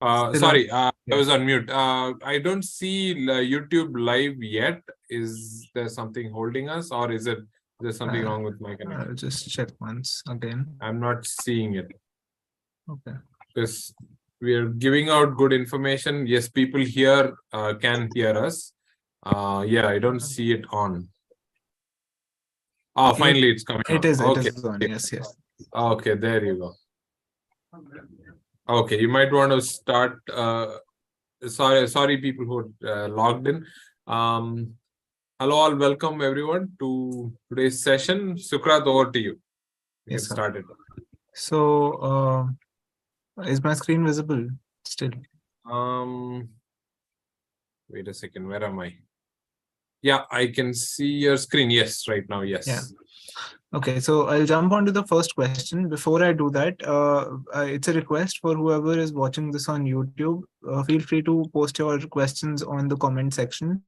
Still on. Sorry, I Yeah. was on mute. I don't see YouTube live yet. Is there something holding us, or is there's something wrong with my I'll connection? just check once again. I'm not seeing it Okay. because we are giving out good information. Yes, people here can hear us. Yeah, I don't see it on. Oh, It finally it's coming it on. is it Okay. is on. Yes, yes. Okay, there you go. Okay, you might want to start. Sorry, people who logged in. Um, Hello, all. Welcome, everyone, to today's session. Sukrat, over to you. You can Yes, sir. start it. So, is my screen visible still? Um, Wait a second. Where am I? Yeah, I can see your screen. Yes, right now. Yeah. Yes. Okay, so I'll jump on to the first question. Before I do that, it's a request for whoever is watching this on YouTube. Feel free to post your questions on the comment section.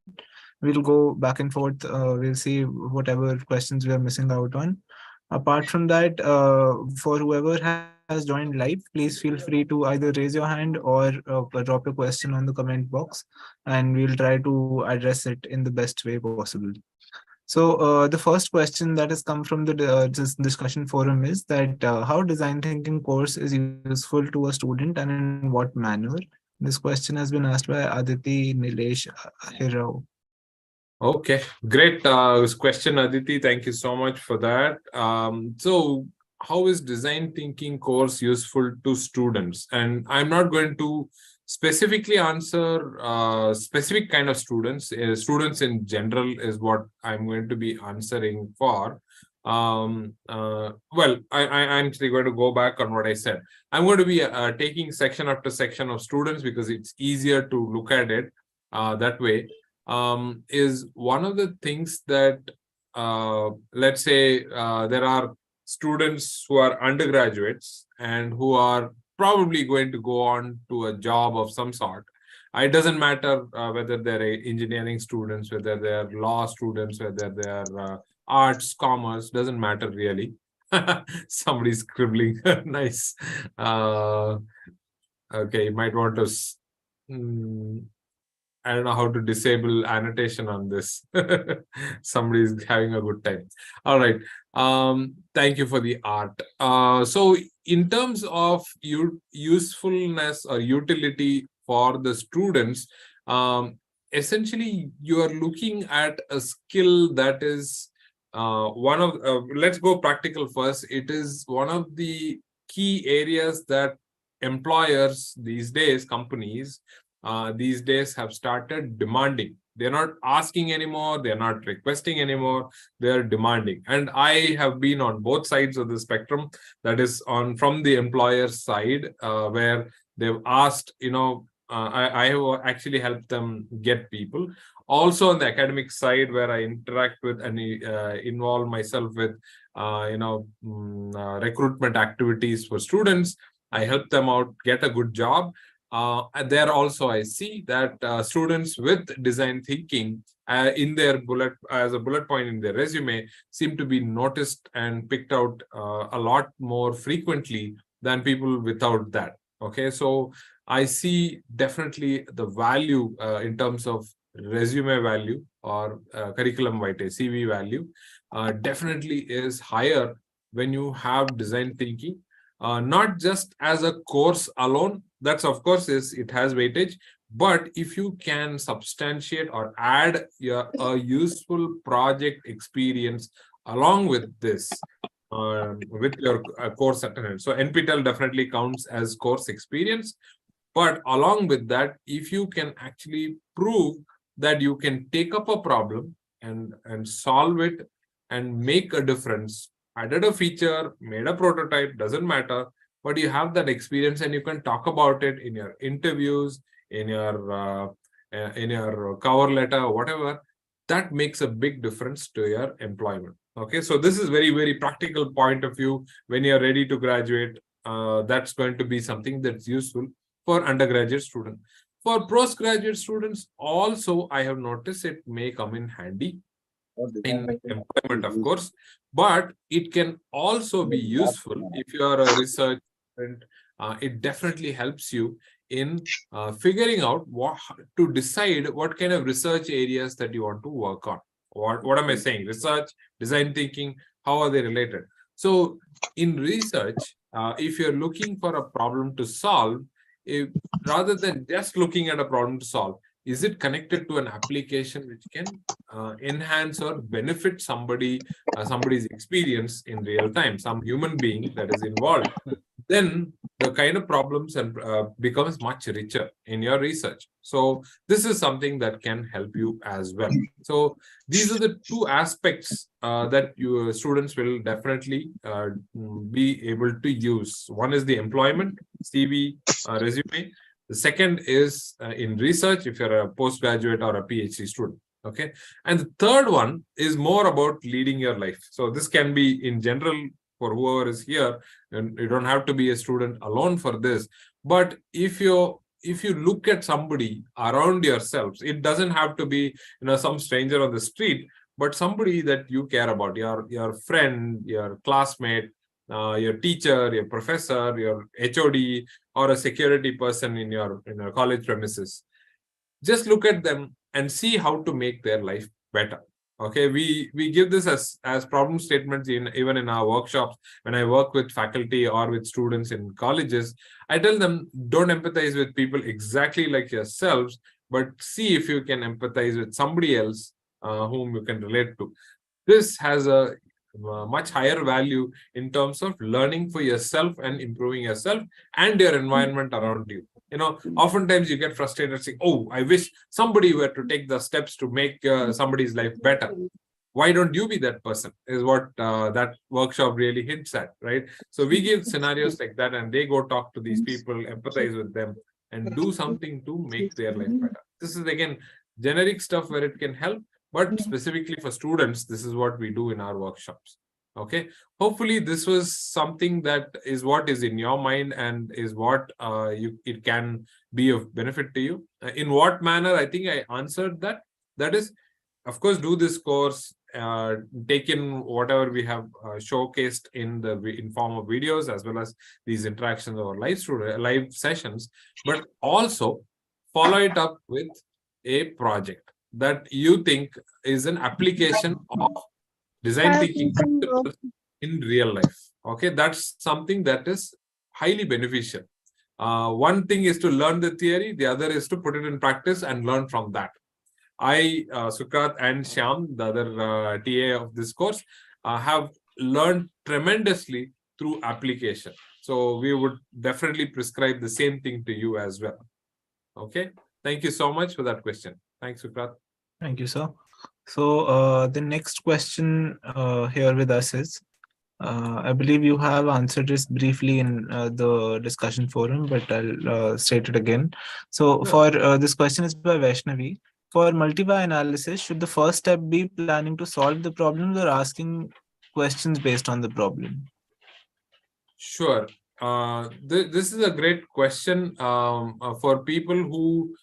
We'll go back and forth. We'll see whatever questions we are missing out on. Apart from that, for whoever has joined live, please feel free to either raise your hand or drop your question on the comment box, and we'll try to address it in the best way possible. So the first question that has come from the this discussion forum is that how design thinking course is useful to a student and in what manner? This question has been asked by Aditi Nilesh Hirao. Okay, great question, Aditi. Thank you so much for that. So, how is design thinking course useful to students? And I'm not going to specifically answer specific kind of students. Students in general is what I'm going to be answering for. I'm actually going to go back on what I said. I'm going to be taking section after section of students because it's easier to look at it that way. Is one of the things that, let's say, there are students who are undergraduates and who are probably going to go on to a job of some sort. It doesn't matter whether they're engineering students, whether they're law students, whether they're arts, commerce, doesn't matter really. Somebody's scribbling. Nice. Okay, you might want to. I don't know how to disable annotation on this. Somebody's having a good time. All right. Thank you for the art. So in terms of usefulness or utility for the students, essentially you are looking at a skill that is let's go practical first. It is one of the key areas that employers these days, companies, these days have started demanding. They're not asking anymore. They're not requesting anymore. They're demanding. And I have been on both sides of the spectrum. That is on from the employer side, where they've asked, I have actually helped them get people. Also on the academic side, where I interact with and involve myself with, recruitment activities for students. I help them out get a good job. And there also I see that students with design thinking in their as a bullet point in their resume seem to be noticed and picked out a lot more frequently than people without that. Okay, so I see definitely the value in terms of resume value or curriculum vitae, CV value, definitely is higher when you have design thinking, not just as a course alone. That's of course it has weightage, but if you can substantiate or add a useful project experience along with this, with your course attendance. So NPTEL definitely counts as course experience, but along with that, if you can actually prove that you can take up a problem and solve it and make a difference, added a feature, made a prototype, doesn't matter, but you have that experience and you can talk about it in your interviews, in your cover letter, whatever, that makes a big difference to your employment. Okay, so this is very, very practical point of view. When you're ready to graduate, that's going to be something that's useful for undergraduate students. For postgraduate students, also, I have noticed it may come in handy in employment, of course, but it can also be useful if you are a research student. It definitely helps you in figuring out what to decide what kind of research areas that you want to work on. What am I saying? Research, design thinking, how are they related? So in research, if you're looking for a problem to solve, if, rather than just looking at a problem to solve, is it connected to an application which can enhance or benefit somebody's experience in real time, some human being that is involved? Then the kind of problems and becomes much richer in your research. So this is something that can help you as well. So these are the two aspects that your students will definitely be able to use. One is the employment, CV, resume. The second is in research, if you're a postgraduate or a PhD student. Okay. And the third one is more about leading your life. So this can be in general for whoever is here, and you don't have to be a student alone for this. But if you look at somebody around yourselves, it doesn't have to be some stranger on the street, but somebody that you care about, your friend, your classmate, your teacher, your professor, your HOD, or a security person in your college premises. Just look at them and see how to make their life better. Okay, we give this as problem statements even in our workshops. When I work with faculty or with students in colleges, I tell them, don't empathize with people exactly like yourselves, but see if you can empathize with somebody else whom you can relate to. This has a much higher value in terms of learning for yourself and improving yourself and your environment around you. Oftentimes you get frustrated saying, oh, I wish somebody were to take the steps to make somebody's life better. Why don't you be that person, is what that workshop really hints at, right? So we give scenarios like that, and they go talk to these people, empathize with them, and do something to make their life better. This is, again, generic stuff where it can help, but specifically for students, this is what we do in our workshops. Okay, hopefully this was something that is what is in your mind and is what it can be of benefit to you. In what manner? I think I answered that. That is, of course, do this course, take in whatever we have showcased in form of videos, as well as these interactions or live sessions, but also follow it up with a project that you think is an application of design thinking in real life. Okay, that's something that is highly beneficial. One thing is to learn the theory, the other is to put it in practice and learn from that. Sukrat and Shyam, the other TA of this course, have learned tremendously through application. So we would definitely prescribe the same thing to you as well. Okay, thank you so much for that question. Thanks, Sukrat. Thank you, sir. So the next question here with us is, I believe you have answered this briefly in the discussion forum, but I'll state it again. So for this question is by Vaishnavi. For multi-why analysis, should the first step be planning to solve the problems or asking questions based on the problem? Sure. This is a great question for people who,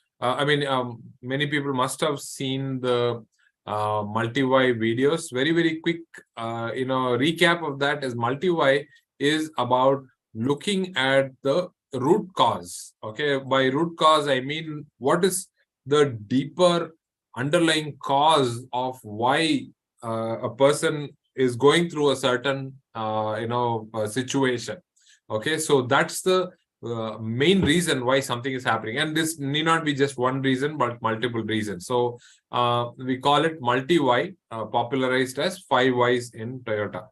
many people must have seen the multi-why videos. Very, very quick, recap of that is multi-why is about looking at the root cause. Okay, by root cause, I mean, what is the deeper underlying cause of why a person is going through a certain situation. Okay, so that's the main reason why something is happening, and this need not be just one reason but multiple reasons. So we call it multi-why, popularized as 5 whys in Toyota.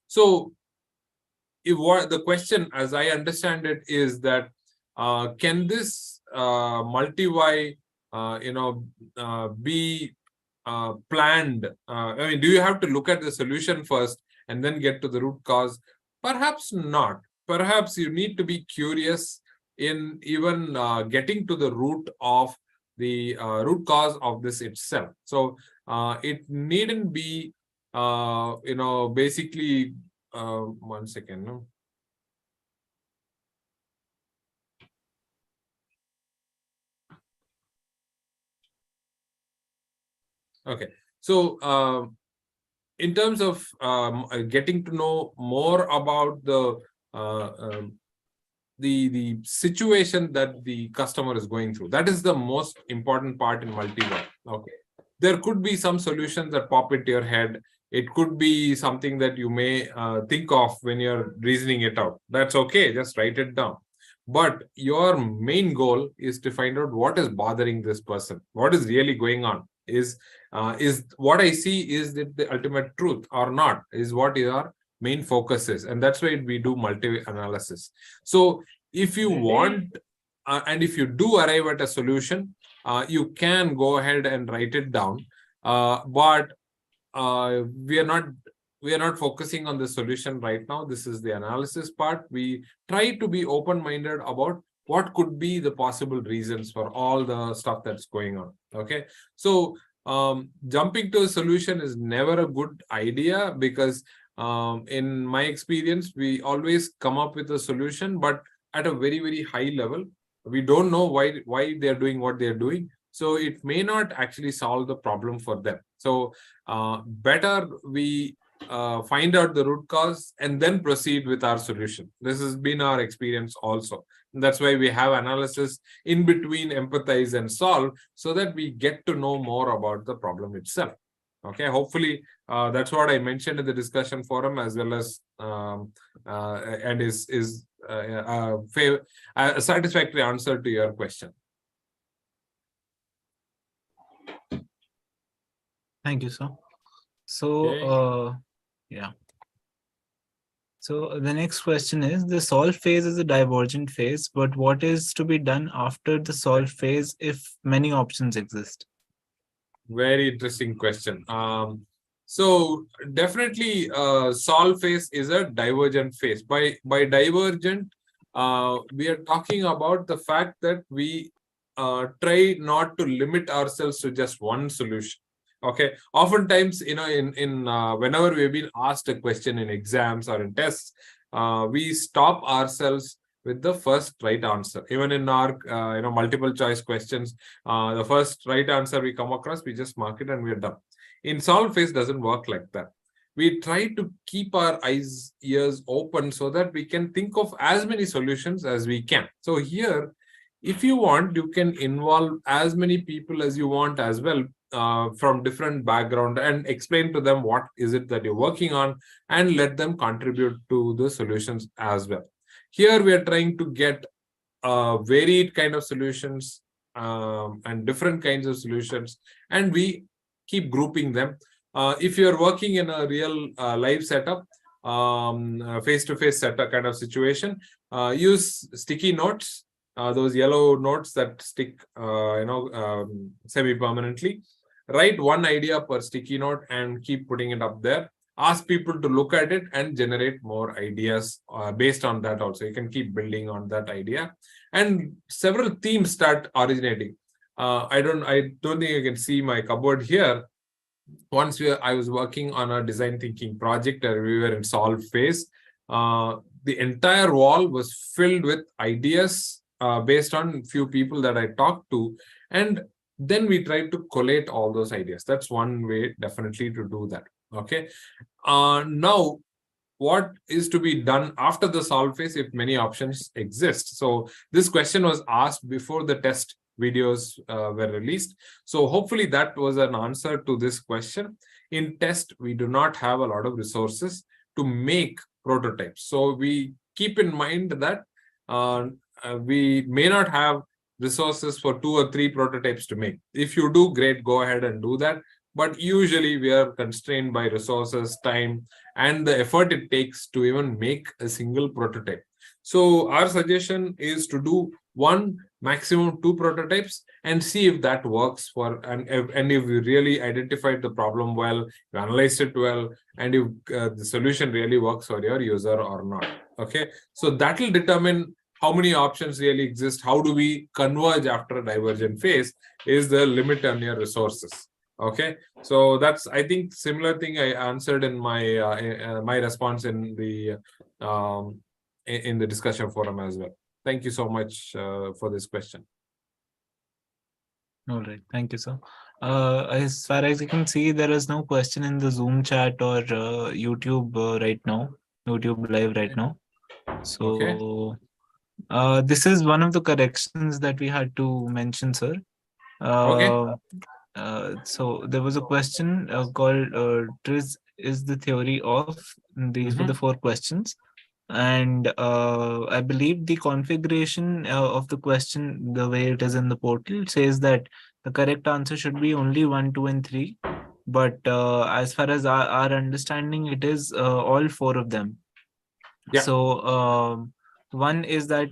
So the question, as I understand it, is that can this multi-why be planned? Do you have to look at the solution first and then get to the root cause? Perhaps not. Perhaps you need to be curious in even getting to the root cause of this itself. So it needn't be, basically, one second. No? Okay. So in terms of getting to know more about the situation that the customer is going through. That is the most important part in multi-work. Okay, there could be some solutions that pop into your head. It could be something that you may think of when you're reasoning it out. That's okay, just write it down. But your main goal is to find out what is bothering this person, what is really going on. Is what I see, is it the ultimate truth or not, is what your main focus is. And that's why we do multi-analysis. So if you want, and if you do arrive at a solution, you can go ahead and write it down. But we are not focusing on the solution right now. This is the analysis part. We try to be open-minded about what could be the possible reasons for all the stuff that's going on. Okay, so jumping to a solution is never a good idea, because in my experience, we always come up with a solution, but at a very, very high level. We don't know why they're doing what they're doing. So it may not actually solve the problem for them. So better we find out the root cause and then proceed with our solution. This has been our experience also. And that's why we have analysis in between empathize and solve, so that we get to know more about the problem itself. Okay, hopefully that's what I mentioned in the discussion forum, as well as and is a satisfactory answer to your question. Thank you, sir. So, yeah. So the next question is, the solve phase is a divergent phase, but what is to be done after the solve phase if many options exist? Very interesting question. So definitely solve phase is a divergent phase. By divergent, we are talking about the fact that we try not to limit ourselves to just one solution. Okay, oftentimes, in whenever we've been asked a question in exams or in tests, we stop ourselves with the first right answer. Even in our multiple choice questions, the first right answer we come across, we just mark it and we're done. In solve phase doesn't work like that. We try to keep our eyes, ears open, so that we can think of as many solutions as we can. So here, if you want, you can involve as many people as you want as well, from different background, and explain to them what is it that you're working on, and let them contribute to the solutions as well. Here we are trying to get varied kind of solutions and different kinds of solutions, and we keep grouping them. If you're working in a real live setup, face-to-face setup kind of situation, use sticky notes, those yellow notes that stick semi-permanently. Write one idea per sticky note and keep putting it up there. Ask people to look at it and generate more ideas based on that also. You can keep building on that idea, and several themes start originating. I don't think you can see my cupboard here. Once I was working on a design thinking project, and we were in solve phase. The entire wall was filled with ideas based on few people that I talked to, and then we tried to collate all those ideas. That's one way definitely to do that. Okay. Now, what is to be done after the solve phase if many options exist? So this question was asked before the test videos were released. So hopefully that was an answer to this question. In test, we do not have a lot of resources to make prototypes. So we keep in mind that we may not have resources for 2 or 3 prototypes to make. If you do, great, go ahead and do that. But usually we are constrained by resources, time, and the effort it takes to even make a single prototype. So our suggestion is to do 1, maximum 2 prototypes and see if that works for, and if you really identified the problem well, you analyzed it well, and if the solution really works for your user or not. Okay, so that will determine how many options really exist. How do we converge after a divergent phase is the limit on your resources. Okay, so that's, I think, similar thing I answered in my my response in the discussion forum as well. Thank you so much for this question. All right, thank you, sir. As far as you can see, there is no question in the Zoom chat or YouTube right now, YouTube live right now. So This is one of the corrections that we had to mention, sir. Okay. Uh, so there was a question called TRIZ is the theory of. These were the Mhm. four questions. And I believe the configuration of the question, the way it is in the portal, says that the correct answer should be only 1, 2, and 3. But as far as our understanding, it is all four of them. Yeah. So one is that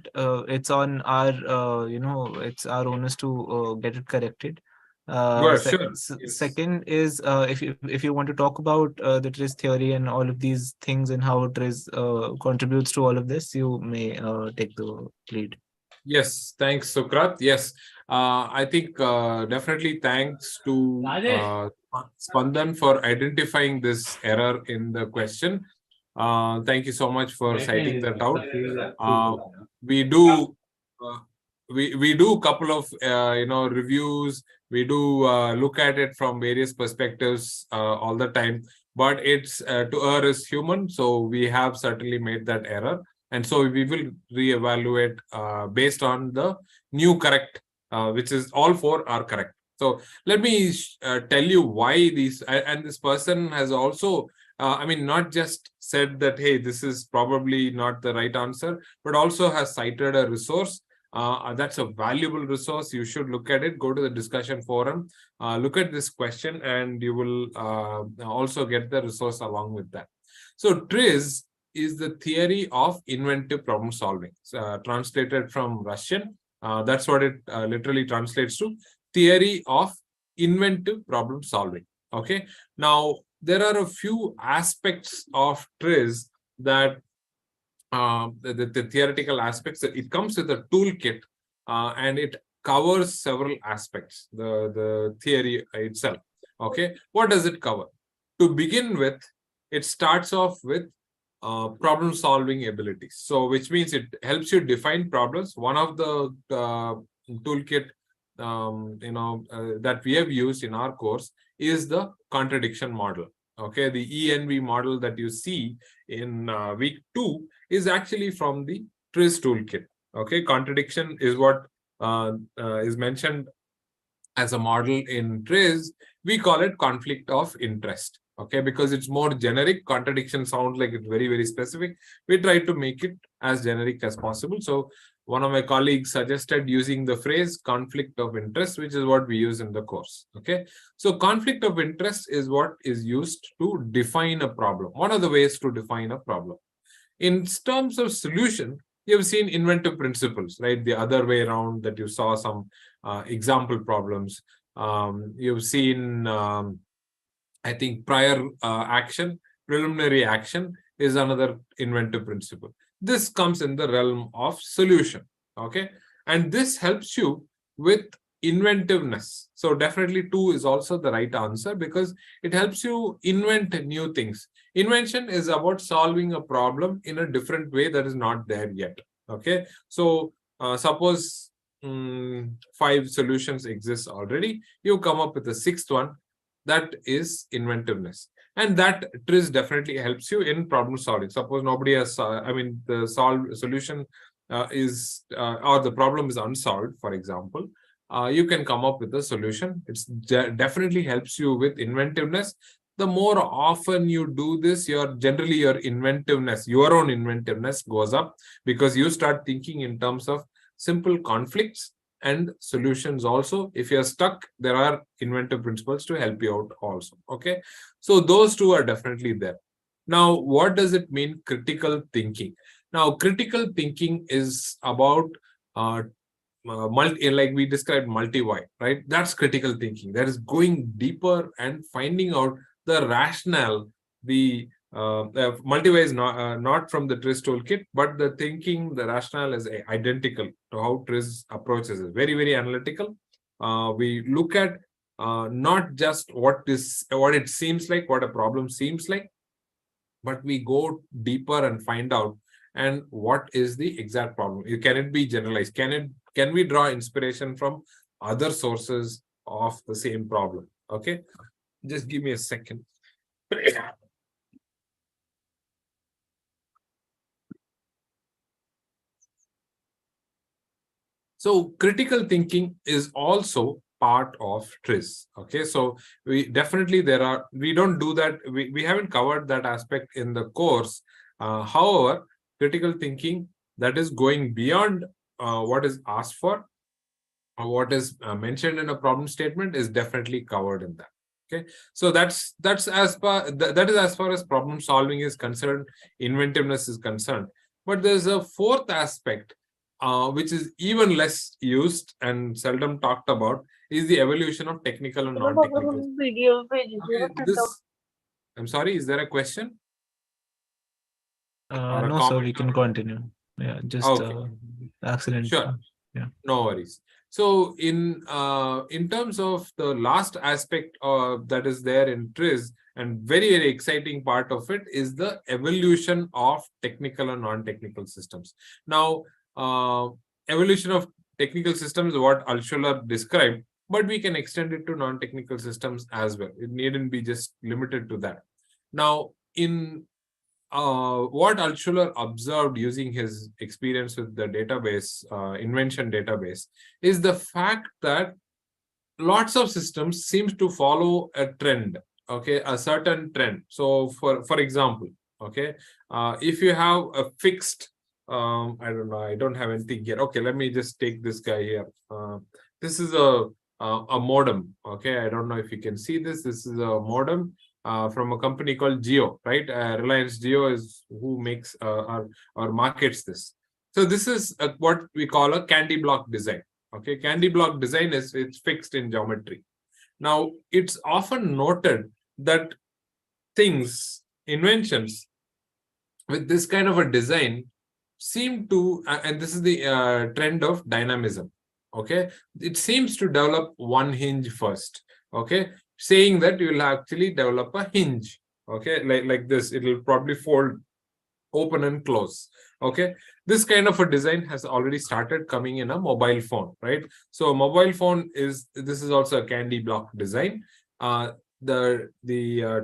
it's on our, it's our onus to get it corrected. Good. Sure. Yes. Second is if you want to talk about the TRIZ theory and all of these things and how TRIZ contributes to all of this, you may take the lead. Yes, thanks, Sukrat. Yes, I think definitely thanks to Spandan for identifying this error in the question. Thank you so much for citing that out. We do uh, we do couple of reviews. We do look at it from various perspectives all the time. But it's to err is human, so we have certainly made that error. And so we will reevaluate based on the new correct, which is all four are correct. So let me tell you why these, and this person has also, not just said that, hey, this is probably not the right answer, but also has cited a resource. That's a valuable resource. You should look at it, go to the discussion forum, look at this question, and you will also get the resource along with that. So TRIZ is the theory of inventive problem solving, translated from Russian. That's what it literally translates to, theory of inventive problem solving. Okay. Now, there are a few aspects of TRIZ that the theoretical aspects. It comes with a toolkit and it covers several aspects, the theory itself. Okay. What does it cover? To begin with, it starts off with problem solving abilities. So, which means it helps you define problems. One of the toolkit that we have used in our course is the contradiction model. Okay, the ENV model that you see in week 2 is actually from the TRIZ toolkit. Okay, contradiction is what is mentioned as a model in TRIZ. We call it conflict of interest. Okay, because it's more generic. Contradiction sounds like it's very, very specific. We try to make it as generic as possible. So one of my colleagues suggested using the phrase conflict of interest, which is what we use in the course. Okay, so conflict of interest is what is used to define a problem. One of the ways to define a problem. In terms of solution, you've seen inventive principles, right? The other way around, that you saw some example problems. You've seen, I think, prior action, preliminary action is another inventive principle. This comes in the realm of solution. Okay. And this helps you with inventiveness. So definitely 2 is also the right answer because it helps you invent new things. Invention is about solving a problem in a different way that is not there yet. Okay. So suppose 5 solutions exist already. You come up with a 6th one. That is inventiveness. And that TRIZ definitely helps you in problem solving. Suppose nobody has, the solution is, or the problem is unsolved, for example, you can come up with a solution. It definitely helps you with inventiveness. The more often you do this, your inventiveness, your own inventiveness goes up because you start thinking in terms of simple conflicts and solutions also. If you're stuck, there are inventive principles to help you out also. Okay, so those 2 are definitely there. Now, what does it mean, critical thinking? Now, critical thinking is about like we described, multi-why, right? That's critical thinking. That is going deeper and finding out the rationale. The multi-why is not from the TRIZ toolkit, but the thinking, the rationale is identical to how TRIZ approaches it. Very, very analytical. We look at not just what it seems like, what a problem seems like, but we go deeper and find out and what is the exact problem. Can it be generalized? Can we draw inspiration from other sources of the same problem? Okay, just give me a second. So critical thinking is also part of TRIZ. Okay, so we definitely we don't do that. We haven't covered that aspect in the course. However, critical thinking that is going beyond what is asked for, or what is mentioned in a problem statement is definitely covered in that. Okay, so that's as far that is as far as problem solving is concerned, inventiveness is concerned. But there's a fourth aspect which is even less used and seldom talked about, is the evolution of technical and non-technical. Okay, I'm sorry, is there a question or a No, sir, we comment? can continue. Yeah, just Okay, accident. sure. Yeah. No worries. So in terms of the last aspect that is there in TRIZ, and very exciting part of it is the evolution of technical and non-technical systems. Now, evolution of technical systems is what Altshuler described, but we can extend it to non-technical systems as well. It needn't be just limited to that. Now, in what Altshuler observed using his experience with the database, invention database, is the fact that lots of systems seems to follow a trend, okay, a certain trend. So for example, okay, if you have a fixed, I don't know, I don't have anything here. Okay, let me just take this guy here. This is a modem. Okay, I don't know if you can see this. This is a modem from a company called Jio, right? Reliance Jio is who makes or markets this. So this is what we call a candy block design. Okay, candy block design is it's fixed in geometry. Now, it's often noted that things, inventions with this kind of a design seem to, and this is the trend of dynamism. Okay, it seems to develop one hinge first. Okay, saying that you will actually develop a hinge. Okay, like this, it will probably fold open and close. Okay, this kind of a design has already started coming in a mobile phone, right? So a mobile phone is, this is also a candy block design. The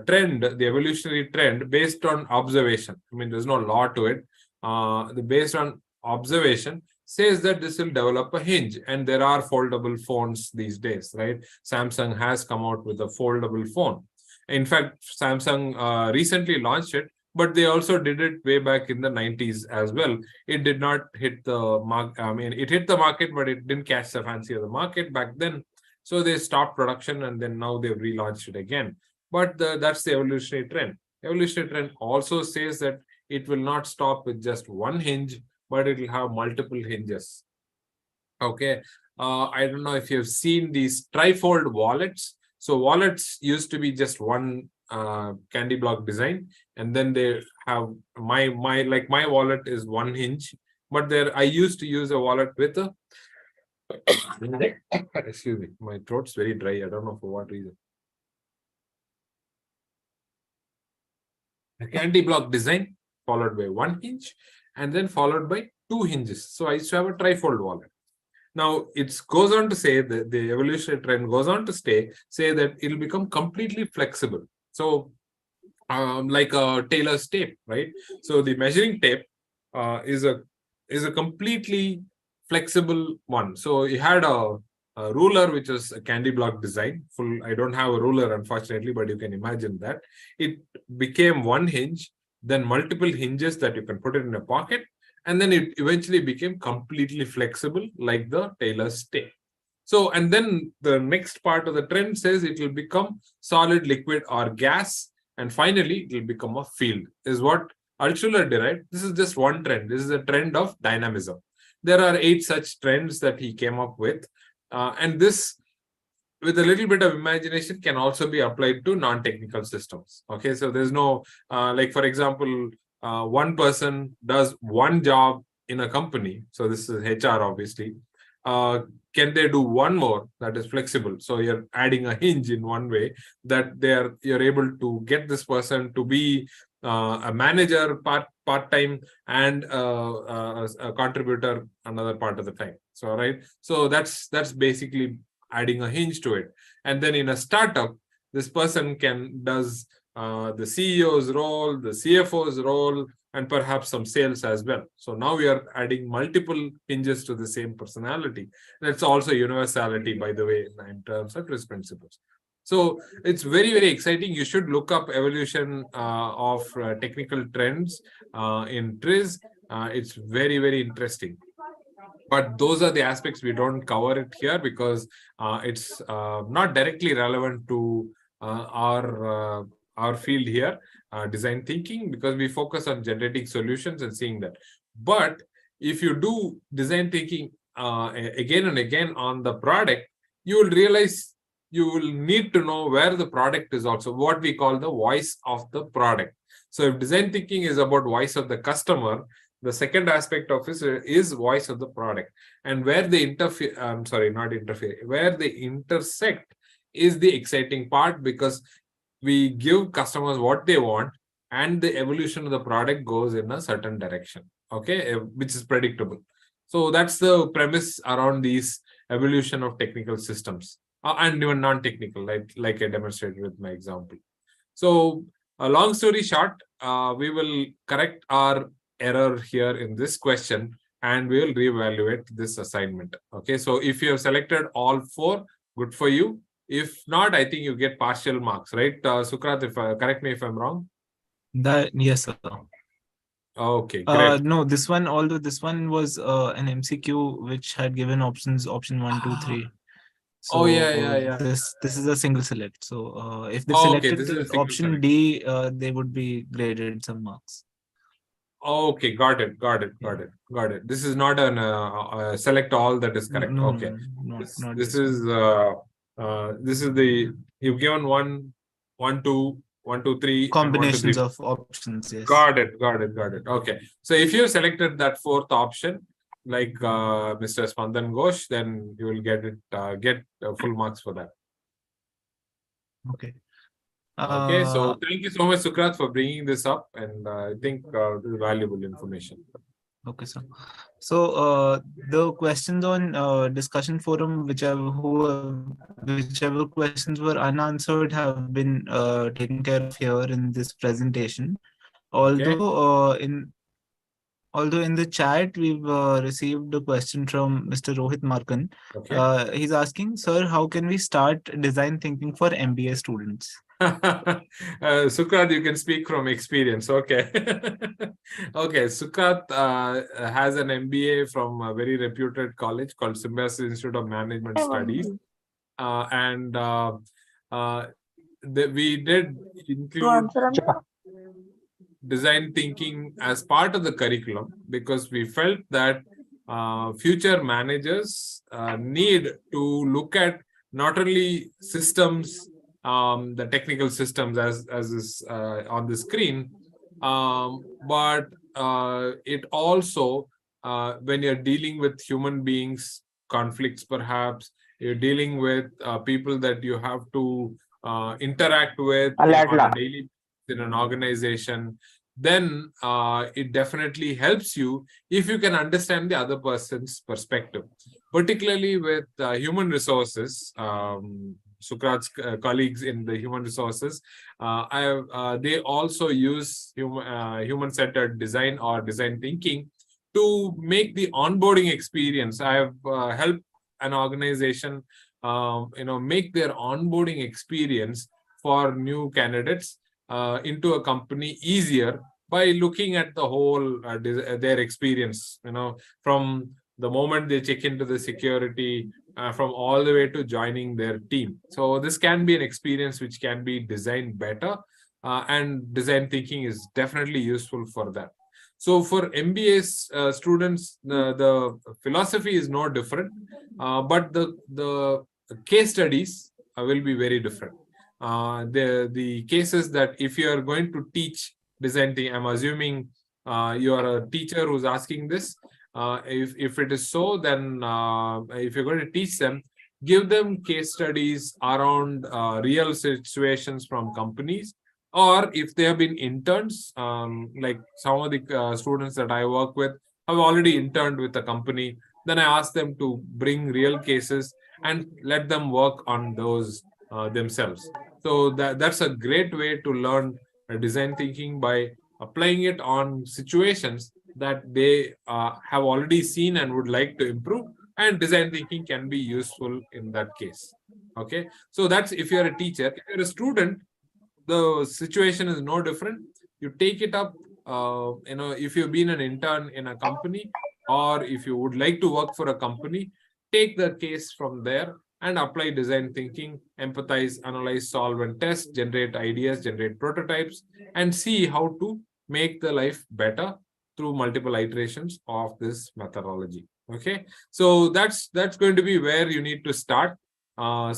trend, the evolutionary trend based on observation, I mean there's no law to it, the based on observation says that this will develop a hinge, and there are foldable phones these days, right? Samsung has come out with a foldable phone. In fact, Samsung recently launched it, but they also did it way back in the 90s as well. It did not hit the mark. I mean, it hit the market, but it didn't catch the fancy of the market back then. So they stopped production, and then now they've relaunched it again. But that's the evolutionary trend. Evolutionary trend also says that it will not stop with just one hinge, but it will have multiple hinges. Okay. I don't know if you've seen these trifold wallets. So wallets used to be just one candy block design, and then they have my wallet is one hinge, but there I used to use a wallet with a excuse me, my throat's very dry. I don't know for what reason. A candy block design followed by one hinge, and then followed by two hinges. So I used to have a trifold wallet. Now it goes on to say that the evolutionary trend goes on to say that it'll become completely flexible. So like a Taylor's tape, right? So the measuring tape is a completely flexible one. So you had a ruler which was a candy block design. Full. I don't have a ruler unfortunately, but you can imagine that it became one hinge, then multiple hinges that you can put it in a pocket, and then it eventually became completely flexible like the Taylor's tape. So, and then the next part of the trend says it will become solid, liquid, or gas, and finally it will become a field, is what Altshuler derived. This is just one trend. This is a trend of dynamism. There are 8 such trends that he came up with, and this, with a little bit of imagination, can also be applied to non-technical systems. Okay, so there's no, like for example, one person does one job in a company. So this is HR, obviously. Can they do one more that is flexible? So you're adding a hinge in one way that you're able to get this person to be a manager part-time and a contributor another part of the time. So right, so that's basically adding a hinge to it. And then in a startup, this person does the CEO's role, the CFO's role, and perhaps some sales as well. So now we are adding multiple hinges to the same personality. That's also universality, by the way, in terms of risk principles. So it's very, very exciting. You should look up evolution of technical trends in TRIZ. It's very, very interesting. But those are the aspects we don't cover it here because it's not directly relevant to our field here, design thinking, because we focus on generating solutions and seeing that. But if you do design thinking again and again on the product, you will realize you will need to know where the product is also, what we call the voice of the product. So if design thinking is about voice of the customer, the second aspect of it is voice of the product, and where they interfere, not interfere, where they intersect is the exciting part, because we give customers what they want and the evolution of the product goes in a certain direction, okay, which is predictable. So that's the premise around these evolution of technical systems and even non-technical, like I demonstrated with my example. So a long story short, we will correct our error here in this question and we will reevaluate this assignment. Okay, so if you have selected all 4, good for you. If not, I think you get partial marks, right? Sukrat, correct me if I'm wrong. Yes, sir. Okay, great. No, this one, although this one was an MCQ which had given options, option 1, 2, 3. So yeah. This is a single select. So if they Okay, selected this is a single option select. D, they would be graded some marks. Okay, got it. This is not an select all that is correct. No, Okay, not this one. is the, you've given 1, 2, 1, 2, 3, Combinations and 1, 2, 3. of options. Yes. Got it. Okay, so if you selected that 4th option, like Mr. Spandan Ghosh, then you will get full marks for that. Okay. Okay, so thank you so much, Sukrat, for bringing this up, and I think this is valuable information. Okay, sir. So the questions on discussion forum, whichever questions were unanswered, have been taken care of here in this presentation. Although in the chat we've received a question from Mr. Rohit Markan. Okay. He's asking, sir, how can we start design thinking for MBA students? Sukrat, you can speak from experience. Okay. Okay, Sukrat has an MBA from a very reputed college called Symbiosis Institute of Management Studies. We did include design thinking as part of the curriculum because we felt that future managers need to look at not only systems, the technical systems as is on the screen, but it also, when you're dealing with human beings, conflicts perhaps, you're dealing with people that you have to interact with on a daily basis in an organization, then it definitely helps you if you can understand the other person's perspective, particularly with human resources. Sukrat's colleagues in the human resources, they also use human-centered design or design thinking to make the onboarding experience. I have helped an organization, make their onboarding experience for new candidates into a company easier by looking at the whole their experience. From the moment they check into the security, from all the way to joining their team. So this can be an experience which can be designed better, and design thinking is definitely useful for that. So for MBA students, the philosophy is no different, but the case studies will be very different. The cases that if you are going to teach design thinking, I'm assuming you are a teacher who's asking this. If it is so, then if you're going to teach them, give them case studies around real situations from companies, or if they have been interns, like some of the students that I work with have already interned with a company, then I ask them to bring real cases and let them work on those themselves. So that's a great way to learn design thinking, by applying it on situations that they have already seen and would like to improve, and design thinking can be useful in that case. Okay, so that's if you're a teacher. If you're a student, the situation is no different. You take it up, if you've been an intern in a company, or if you would like to work for a company, take the case from there and apply design thinking, empathize, analyze, solve, and test, generate ideas, generate prototypes, and see how to make the life better through multiple iterations of this methodology. Okay, so that's going to be where you need to start.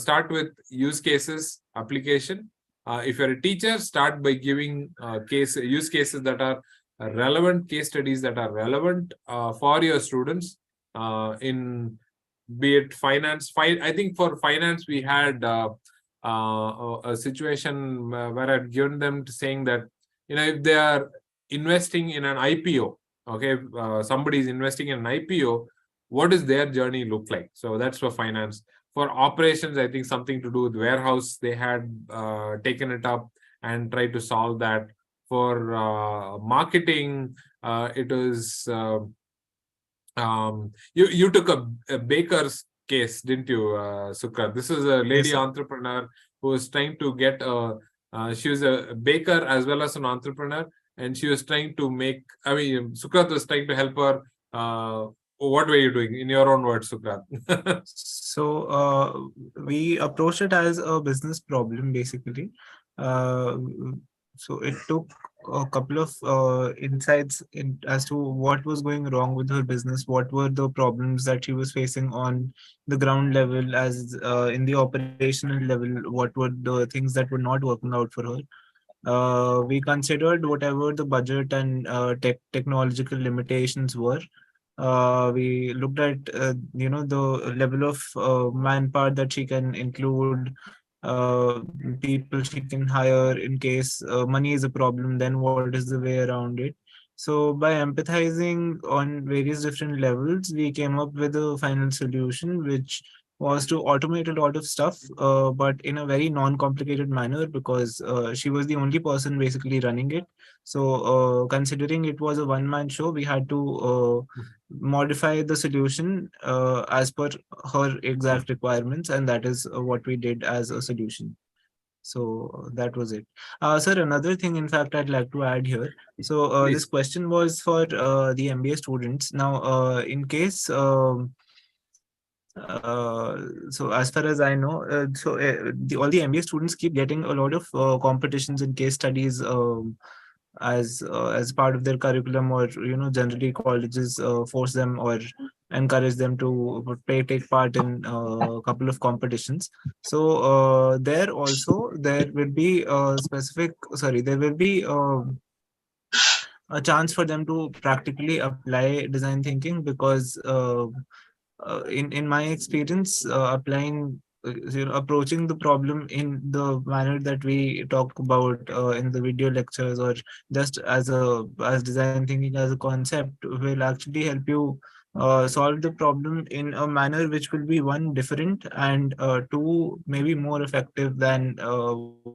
Start with use cases, application. If you're a teacher, start by giving use cases that are relevant, case studies that are relevant for your students in, be it finance. I think for finance, we had a situation where I'd given them to saying that, if they are investing in an IPO, okay, somebody is investing in an IPO, what does their journey look like? So that's for finance. For operations, I think something to do with warehouse, they had taken it up and tried to solve that. For marketing, it was you took a baker's case, didn't you, Sukha? This is a lady entrepreneur who was trying to get she was a baker as well as an entrepreneur, and she was trying to make, Sukrat was trying to help her. What were you doing, in your own words, Sukrat? So we approached it as a business problem, basically. So it took a couple of insights as to what was going wrong with her business, what were the problems that she was facing on the ground level, as in the operational level, what were the things that were not working out for her. We considered whatever the budget and technological limitations were. We looked at the level of manpower that she can include, people she can hire in case money is a problem, then what is the way around it. So by empathizing on various different levels, we came up with a final solution, which was to automate a lot of stuff, but in a very non-complicated manner, because she was the only person basically running it. So considering it was a one-man show, we had to modify the solution as per her exact requirements, and that is what we did as a solution. So that was it. Sir, another thing, in fact, I'd like to add here. So this question was for the MBA students. Now, in case, so as far as I know, all the MBA students keep getting a lot of competitions and case studies as part of their curriculum, or generally colleges force them or encourage them to take part in a couple of competitions. So there also there will be there will be a chance for them to practically apply design thinking, because in my experience, applying approaching the problem in the manner that we talk about in the video lectures, or just as design thinking as a concept, will actually help you solve the problem in a manner which will be, one, different, and two, maybe more effective than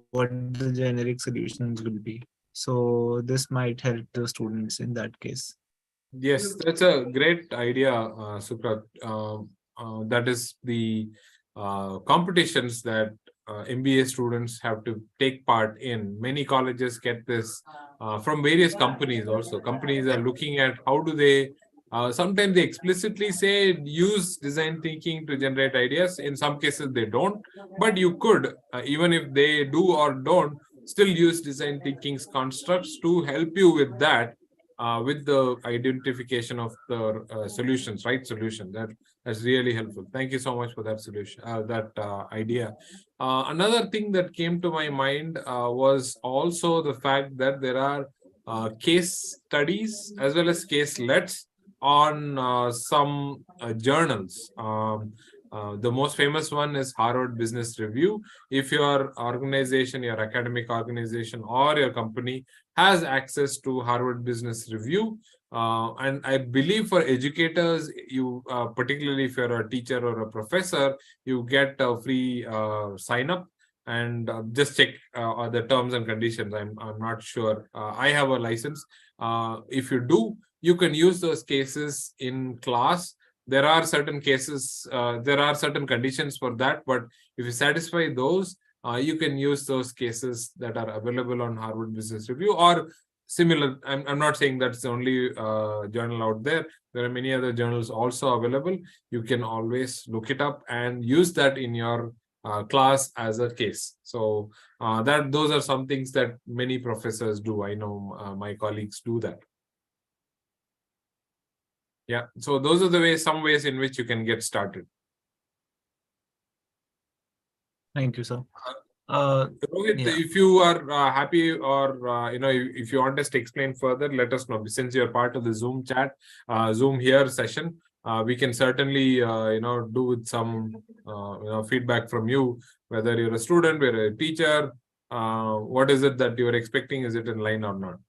what the generic solutions will be. So this might help the students in that case. Yes, that's a great idea, Sukrat. That is the competitions that MBA students have to take part in. Many colleges get this from various companies also. Companies are looking at how do they, sometimes they explicitly say use design thinking to generate ideas. In some cases they don't, but you could, even if they do or don't, still use design thinking's constructs to help you with that. With the identification of the solutions, right solution. That's really helpful. Thank you so much for that solution, that idea. Another thing that came to my mind was also the fact that there are case studies as well as caselets on some journals. The most famous one is Harvard Business Review. If your organization, your academic organization, or your company has access to Harvard Business Review, and I believe for educators, you particularly if you're a teacher or a professor, you get a free sign up. and just check the terms and conditions. I'm not sure. I have a license. If you do, you can use those cases in class. There are certain cases, there are certain conditions for that, but if you satisfy those, you can use those cases that are available on Harvard Business Review or similar. I'm not saying that's the only journal out there. There are many other journals also available. You can always look it up and use that in your class as a case. So those are some things that many professors do. I know my colleagues do that. Yeah, so those are the ways, some ways in which you can get started. Thank you, sir. Rohit, Yeah. if you are happy, or if you want us to explain further, let us know. Since you're part of the Zoom chat, Zoom here session, we can certainly do with some feedback from you, whether you're a student, whether a teacher, what is it that you're expecting? Is it in line or not?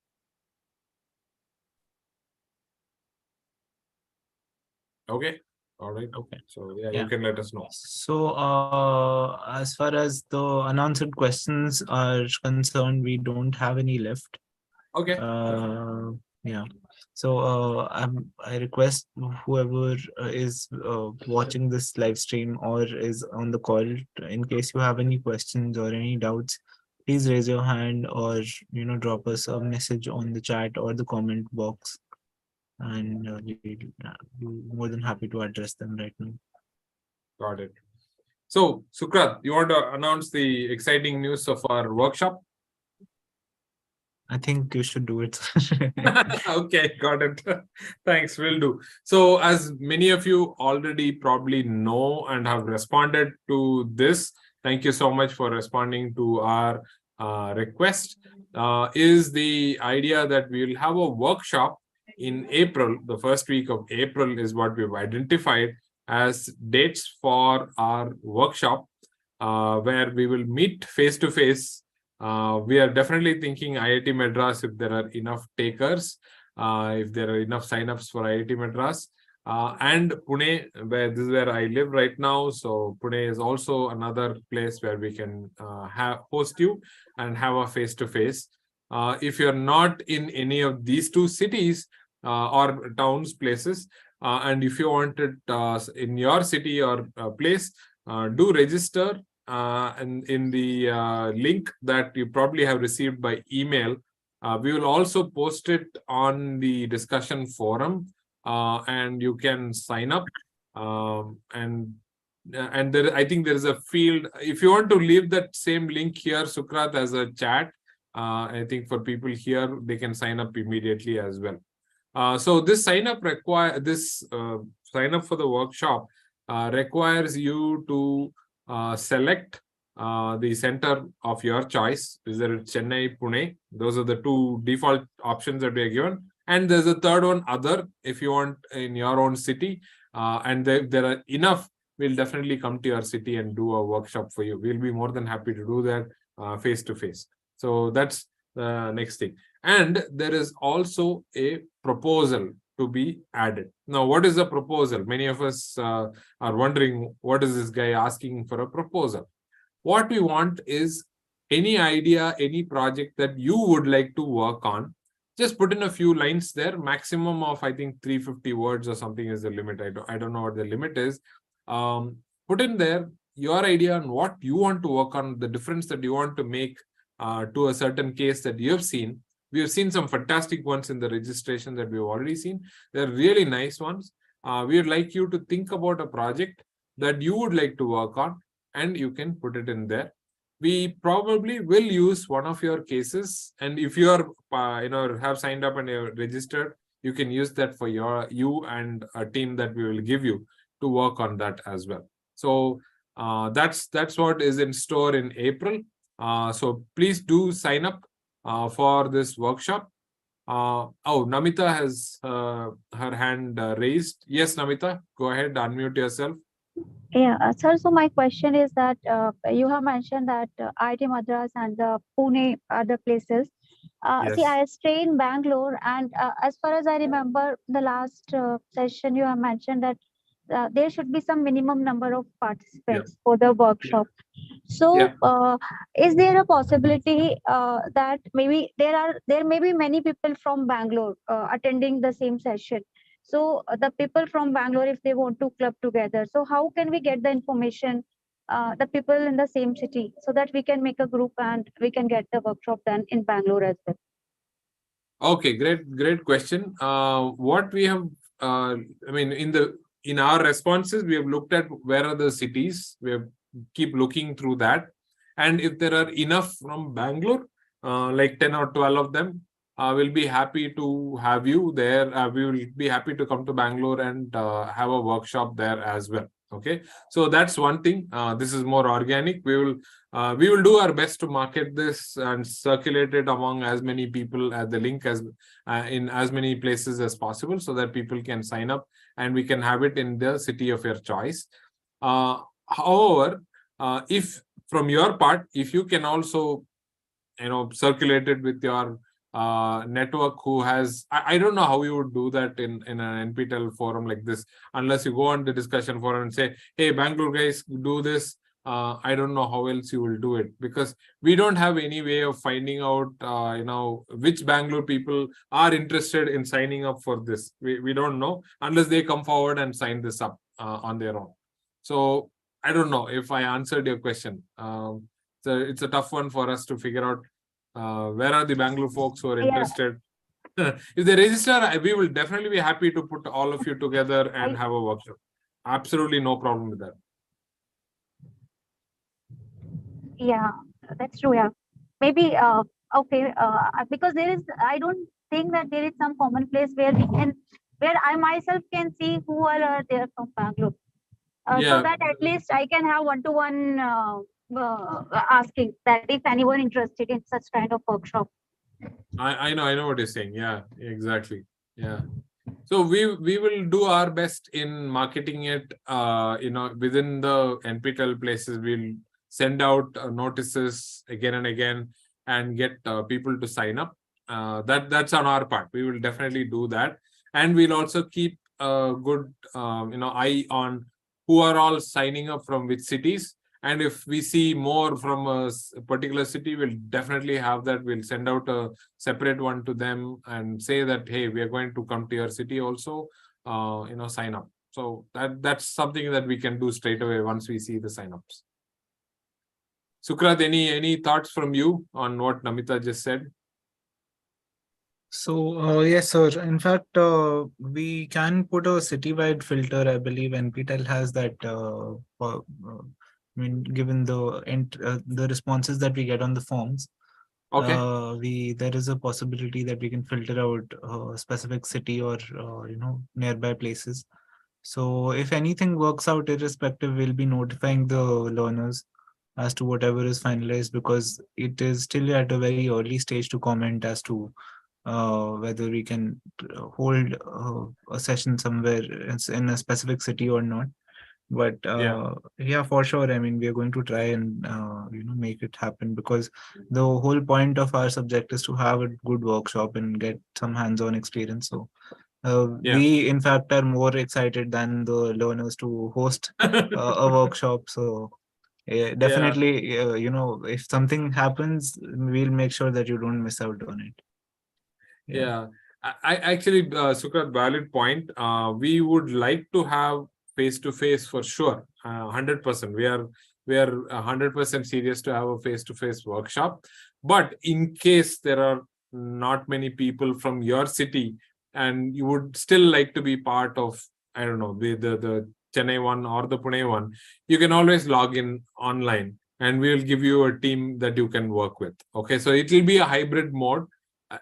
Okay. All right. Okay. So yeah, you can let us know. So as far as the unanswered questions are concerned, we don't have any left. Okay. Yeah. So I request whoever is watching this live stream or is on the call, in case you have any questions or any doubts, please raise your hand or drop us a message on the chat or the comment box, and we'll be more than happy to address them right now. Got it. So, Sukrat, you want to announce the exciting news of our workshop? I think you should do it. Okay, got it. Thanks, will do. So, as many of you already probably know and have responded to this, thank you so much for responding to our request, is the idea that we will have a workshop in April. The first week of April is what we've identified as dates for our workshop, where we will meet face to face. We are definitely thinking IIT Madras if there are enough takers, if there are enough signups for IIT Madras, and Pune, where this is where I live right now. So Pune is also another place where we can host you and have a face to face. If you're not in any of these two cities or towns, places, and if you want it in your city or place, do register. And in the link that you probably have received by email, we will also post it on the discussion forum, and you can sign up. And there, I think there is a field. If you want to leave that same link here, Sukrat, as a chat, I think for people here, they can sign up immediately as well. So this sign up for the workshop requires you to select the center of your choice. Whether it's Chennai, Pune, those are the two default options that we are given. And there's a third one, other, if you want in your own city. And there are enough, we'll definitely come to your city and do a workshop for you. We'll be more than happy to do that face to face. So that's the next thing. And there is also a proposal to be added. Now, what is a proposal? Many of us are wondering, what is this guy asking for a proposal? What we want is any idea, any project that you would like to work on. Just put in a few lines there. Maximum of, I think, 350 words or something is the limit. I don't know what the limit is. Put in there your idea on what you want to work on, the difference that you want to make to a certain case that you have seen. We have seen some fantastic ones in the registration that we've already seen. They're really nice ones. We would like you to think about a project that you would like to work on, and you can put it in there. We probably will use one of your cases, and if you are have signed up and you're registered, you can use that for you and a team that we will give you to work on that as well. So that's what is in store in April. So please do sign up for this workshop. Namita has her hand raised. Yes, Namita, go ahead, unmute yourself. Yeah, sir. So my question is that you have mentioned that IIT Madras and the Pune other places. Yes. See, I stay in Bangalore, and as far as I remember, the last session you have mentioned that there should be some minimum number of participants for the workshop. So, is there a possibility that maybe there may be many people from Bangalore attending the same session? So, the people from Bangalore, if they want to club together, so how can we get the information, the people in the same city, so that we can make a group and we can get the workshop done in Bangalore as well? Okay, great question. What we have, I mean, in our responses, we have looked at where are the cities. We have keep looking through that, and if there are enough from Bangalore, like 10 or 12 of them, we'll be happy to have you there. We will be happy to come to Bangalore and have a workshop there as well. Okay, so that's one thing. This is more organic. We will do our best to market this and circulate it among as many people at the link as in as many places as possible, so that people can sign up and we can have it in the city of your choice. However, if from your part, if you can also circulate it with your network who has, I don't know how you would do that in an NPTEL forum like this, unless you go on the discussion forum and say, hey, Bangalore guys, do this. I don't know how else you will do it, because we don't have any way of finding out which Bangalore people are interested in signing up for this. We don't know unless they come forward and sign this up on their own. So I don't know if I answered your question. So it's a tough one for us to figure out where are the Bangalore folks who are interested. If they register, we will definitely be happy to put all of you together and have a workshop. Absolutely no problem with that. Yeah, that's true. Yeah, maybe okay. Because I don't think that there is some common place where where I myself can see who all are there from Bangalore. So that at least I can have one-to-one asking that if anyone interested in such kind of workshop. I know what you're saying. Yeah, exactly. Yeah. So we will do our best in marketing it. Within the NPTEL places, we'll send out notices again and again and get people to sign up. That's on our part. We will definitely do that, and we'll also keep a good eye on who are all signing up from which cities. And if we see more from a particular city, we'll definitely have that. We'll send out a separate one to them and say that, hey, we are going to come to your city also, sign up. So that's something that we can do straight away once we see the signups. Sukrat, any thoughts from you on what Namita just said? So, yes, sir. In fact, we can put a citywide filter. I believe NPTEL has that. I mean, given the responses that we get on the forms, Okay. There is a possibility that we can filter out a specific city or nearby places. So if anything works out irrespective, we'll be notifying the learners as to whatever is finalized, because it is still at a very early stage to comment as to whether we can hold a session somewhere in a specific city or not. But yeah, for sure. I mean, we are going to try and make it happen, because the whole point of our subject is to have a good workshop and get some hands-on experience. So we, in fact, are more excited than the learners to host a workshop. So definitely, if something happens, we'll make sure that you don't miss out on it. Yeah. I actually, Sukrat, valid point. We would like to have face-to-face for sure. 100%. We are 100% serious to have a face-to-face workshop. But in case there are not many people from your city and you would still like to be part of, I don't know, the Chennai one or the Pune one, you can always log in online and we'll give you a team that you can work with. Okay, so it will be a hybrid mode.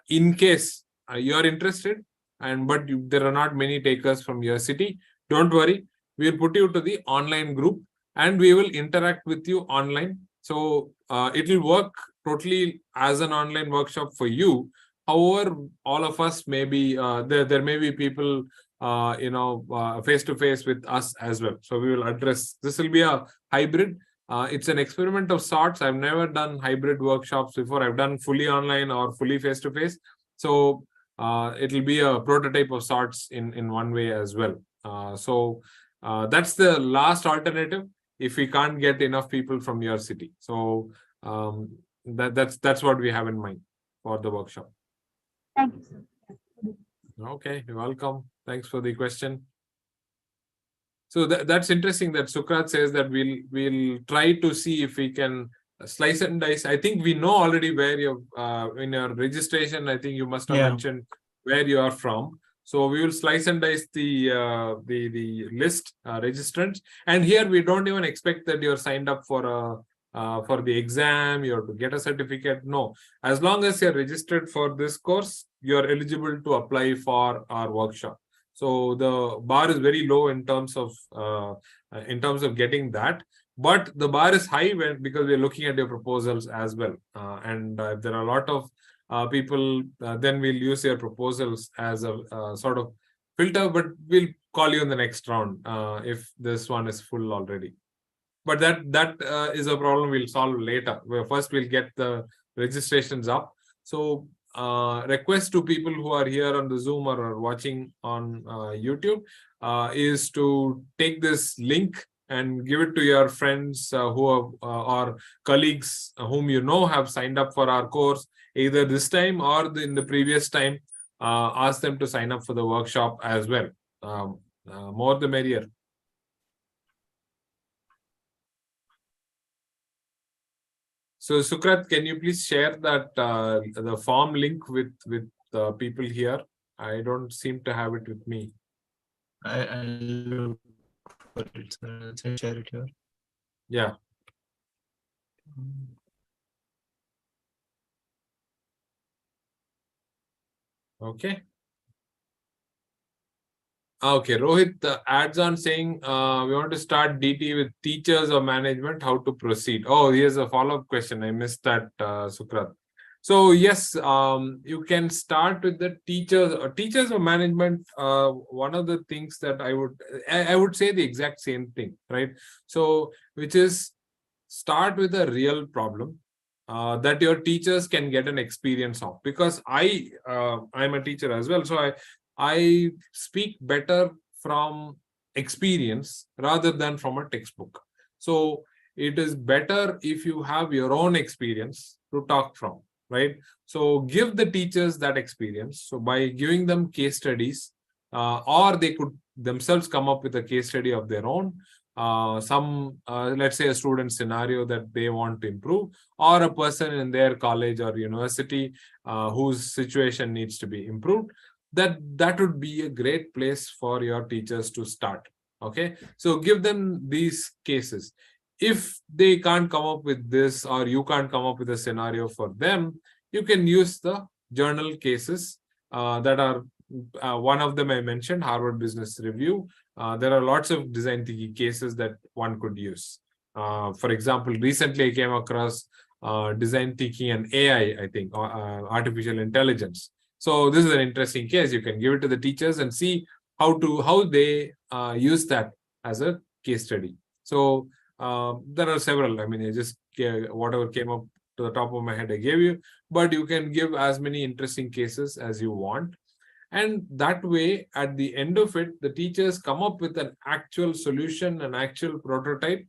In case you're interested but there are not many takers from your city, don't worry, we'll put you to the online group and we will interact with you online. So it will work totally as an online workshop for you. However, all of us may be there may be people face to face with us as well. So we will address, this will be a hybrid. It's an experiment of sorts. I've never done hybrid workshops before. I've done fully online or fully face-to-face. So it will be a prototype of sorts in one way as well. So that's the last alternative. if we can't get enough people from your city. So that's what we have in mind for the workshop. Thank you, sir. Okay, you're welcome. Thanks for the question. So that's interesting that Sukrat says that we'll try to see if we can slice and dice. I think we know already where you in your registration. I think you must have mentioned where you are from. So we will slice and dice the list registrants. And here we don't even expect that you're signed up for the exam, you have to get a certificate. No, as long as you're registered for this course, you're eligible to apply for our workshop. So the bar is very low in terms of getting that, but the bar is high because we're looking at your proposals as well. And if there are a lot of people, then we'll use your proposals as a sort of filter. But we'll call you in the next round if this one is full already. But that is a problem we'll solve later. First, we'll get the registrations up. So request to people who are here on the Zoom or are watching on YouTube is to take this link and give it to your friends who are or colleagues whom you know have signed up for our course, either this time or in the previous time. Ask them to sign up for the workshop as well. More the merrier. So Sukrat, can you please share that the form link with people here? I don't seem to have it with me. I'll look for it, sir. I'll share it here. Yeah. Okay. Okay, Rohit adds on saying we want to start DT with teachers or management, how to proceed. Oh, here's a follow-up question. I missed that, Sukrat. So yes, you can start with the teachers or management. One of the things that I would say the exact same thing, right? So which is start with a real problem that your teachers can get an experience of. Because I'm a teacher as well, so I speak better from experience rather than from a textbook. So it is better if you have your own experience to talk from, right? So give the teachers that experience. So by giving them case studies, or they could themselves come up with a case study of their own, let's say a student scenario that they want to improve, or a person in their college or university whose situation needs to be improved. That would be a great place for your teachers to start. Okay, so give them these cases. If they can't come up with this, or you can't come up with a scenario for them, you can use the journal cases that are one of them I mentioned, Harvard Business Review. There are lots of design thinking cases that one could use. For example, recently I came across design thinking and AI, I think, artificial intelligence. So this is an interesting case. You can give it to the teachers and see how they use that as a case study. So there are several. I mean, I just whatever came up to the top of my head I gave you, but you can give as many interesting cases as you want. And that way, at the end of it, the teachers come up with an actual solution, an actual prototype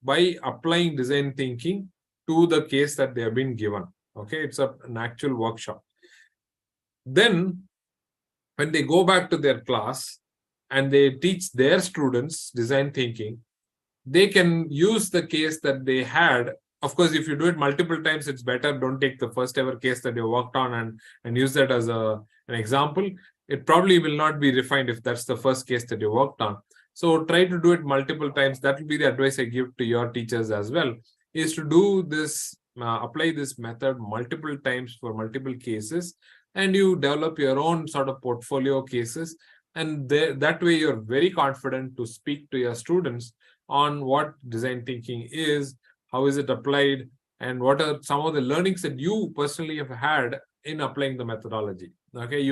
by applying design thinking to the case that they have been given. Okay, it's an actual workshop. Then, when they go back to their class and they teach their students design thinking, they can use the case that they had. Of course, if you do it multiple times, it's better. Don't take the first ever case that you worked on and use that as an example. It probably will not be refined if that's the first case that you worked on. So try to do it multiple times. That will be the advice I give to your teachers as well, is to do this, apply this method multiple times for multiple cases, and you develop your own sort of portfolio cases. And that way you're very confident to speak to your students on what design thinking is, how is it applied, and what are some of the learnings that you personally have had in applying the methodology. Okay,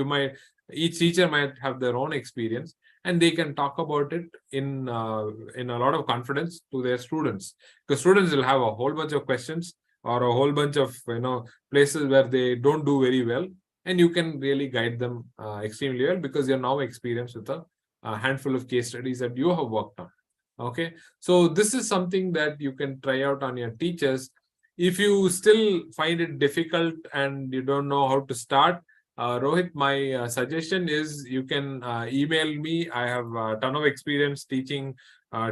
each teacher might have their own experience, and they can talk about it in a lot of confidence to their students, because students will have a whole bunch of questions or a whole bunch of places where they don't do very well, and you can really guide them extremely well, because you're now experienced with a handful of case studies that you have worked on. Okay, so this is something that you can try out on your teachers. If you still find it difficult and you don't know how to start, Rohit, my suggestion is you can email me. I have a ton of experience teaching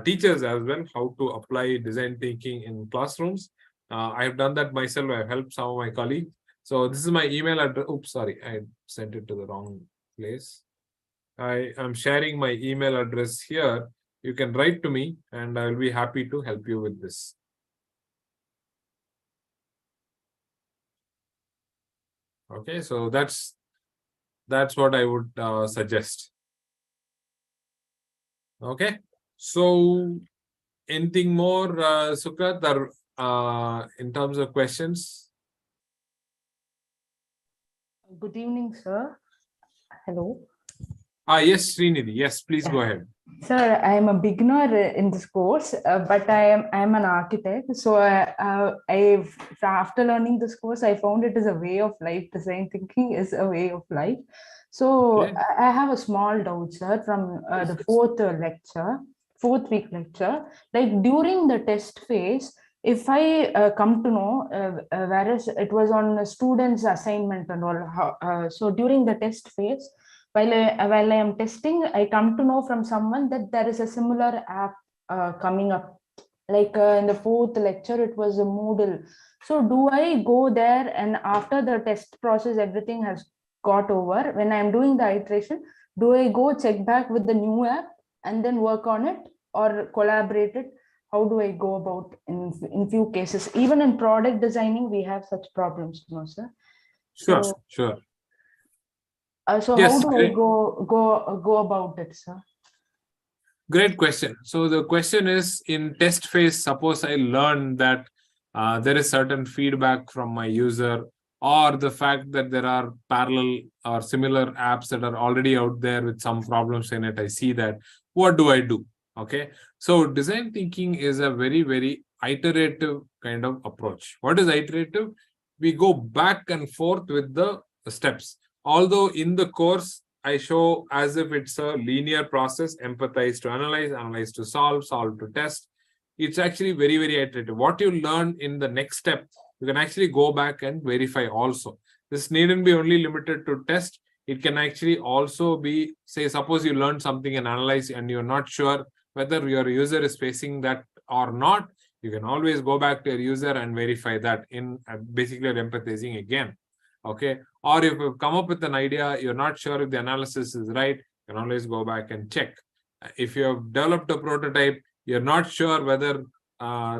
teachers as well how to apply design thinking in classrooms. I have done that myself. I've helped some of my colleagues. So this is my email address. Oops, sorry, I sent it to the wrong place. I am sharing my email address here. You can write to me and I will be happy to help you with this. Okay, so that's what I would suggest. Okay, so anything more, Sukrat, or in terms of questions? Good evening, sir. Hello. Yes, Srinidhi. Yes, please go ahead. Sir, I am a beginner in this course, but I am an architect. So after learning this course, I found it is a way of life. Design thinking is a way of life. So Okay. I have a small doubt, sir, from the fourth week lecture. Like during the test phase, if I come to know, whereas it was on students' assignment and all, so during the test phase, while I am testing, I come to know from someone that there is a similar app coming up. Like in the fourth lecture, it was a Moodle. So do I go there and after the test process, everything has got over, when I'm doing the iteration, do I go check back with the new app and then work on it or collaborate it? How do I go about in few cases? Even in product designing, we have such problems, no, sir? Sure, So, sure. so Yes, how do I go about it, sir? Great question. So the question is, in test phase, suppose I learn that there is certain feedback from my user, or the fact that there are parallel or similar apps that are already out there with some problems in it. I see that. What do I do? Okay. So design thinking is a very, very iterative kind of approach. What is iterative? We go back and forth with the steps. Although in the course, I show as if it's a linear process: empathize to analyze, analyze to solve, solve to test. It's actually very, very iterative. What you learn in the next step, you can actually go back and verify also. This needn't be only limited to test. It can actually also be, say, suppose you learn something and analyze and you're not sure whether your user is facing that or not. You can always go back to your user and verify that in basically empathizing again. Okay. Or if you've come up with an idea, you're not sure if the analysis is right, you can always go back and check. If you have developed a prototype, you're not sure whether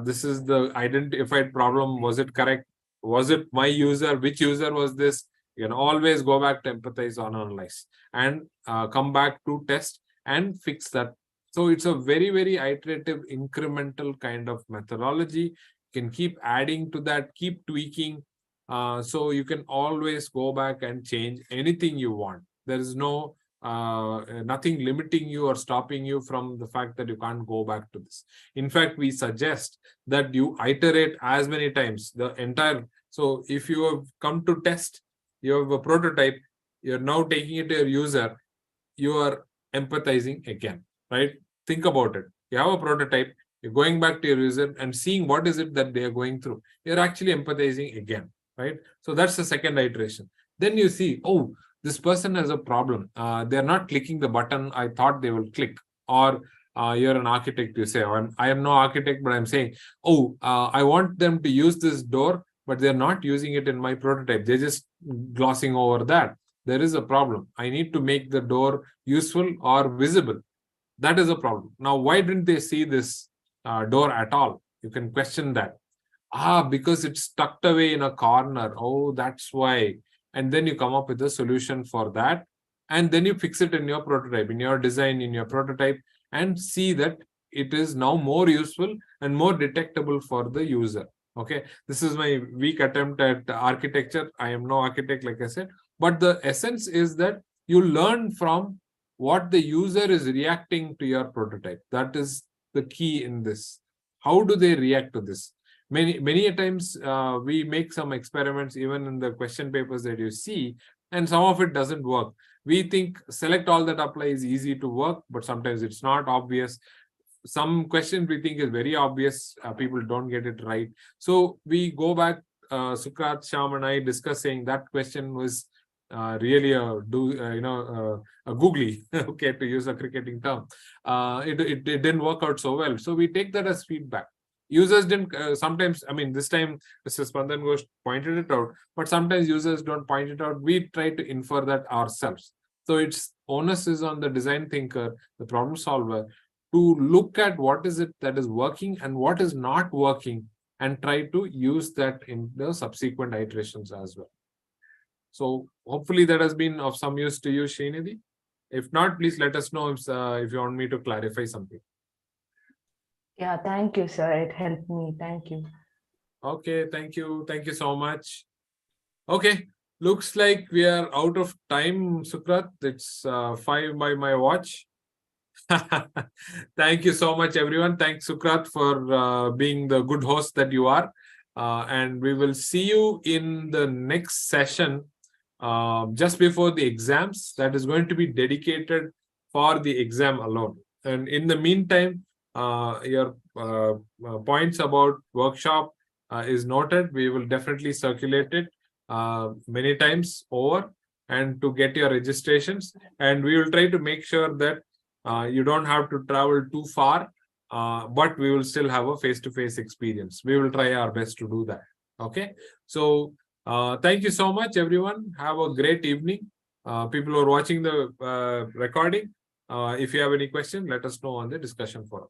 this is the identified problem. Was it correct? Was it my user? Which user was this? You can always go back to empathize or analyze and come back to test and fix that. So it's a very, very iterative, incremental kind of methodology. You can keep adding to that, keep tweaking. So you can always go back and change anything you want. There is no nothing limiting you or stopping you from the fact that you can't go back to this. In fact, we suggest that you iterate as many times the entire. So if you have come to test, you have a prototype, you're now taking it to your user, you are empathizing again, right? Think about it. You have a prototype, you're going back to your user and seeing what is it that they are going through. You're actually empathizing again, right? So that's the second iteration. Then you see, oh, this person has a problem. They're not clicking the button I thought they will click. Or you're an architect, you say, I am no architect, but I'm saying, oh, I want them to use this door, but they're not using it in my prototype. They're just glossing over that. There is a problem. I need to make the door useful or visible. That is a problem. Now, why didn't they see this door at all? You can question that. Because it's tucked away in a corner. Oh, that's why. And then you come up with a solution for that. And then you fix it in your prototype, in your design, in your prototype, and see that it is now more useful and more detectable for the user. Okay, this is my weak attempt at architecture. I am no architect, like I said, but the essence is that you learn from what the user is reacting to your prototype. That is the key in this. How do they react to this? Many a times we make some experiments even in the question papers that you see, and some of it doesn't work. We think select all that apply is easy to work, but sometimes it's not obvious. some questions we think is very obvious, people don't get it right. So we go back, Sukrat, Shyam and I discuss saying that question was really a googly, okay, to use a cricketing term. It didn't work out so well. So we take that as feedback. Users didn't sometimes, I mean, this time Mr. Spandan Ghosh pointed it out, but sometimes users don't point it out. We try to infer that ourselves. So its onus is on the design thinker, the problem solver, to look at what is it that is working and what is not working, and try to use that in the subsequent iterations as well. So hopefully that has been of some use to you, Srinidhi. If not, please let us know if you want me to clarify something. Yeah, thank you, sir. It helped me. Thank you. Okay, thank you. Thank you so much. Okay, looks like we are out of time, Sukrat. It's 5 by my watch. Thank you so much, everyone. Thanks, Sukrat, for being the good host that you are. And we will see you in the next session just before the exams. That is going to be dedicated for the exam alone. And in the meantime, your points about workshop is noted. We will definitely circulate it many times over, and to get your registrations. And we will try to make sure that you don't have to travel too far, but we will still have a face-to-face experience. We will try our best to do that. Okay. So thank you so much, everyone. Have a great evening. People who are watching the recording, if you have any question, let us know on the discussion forum.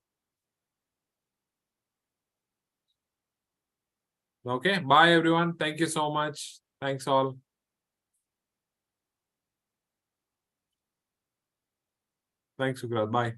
Okay. Bye, everyone. Thank you so much. Thanks all. Thanks, Sukrat. Bye.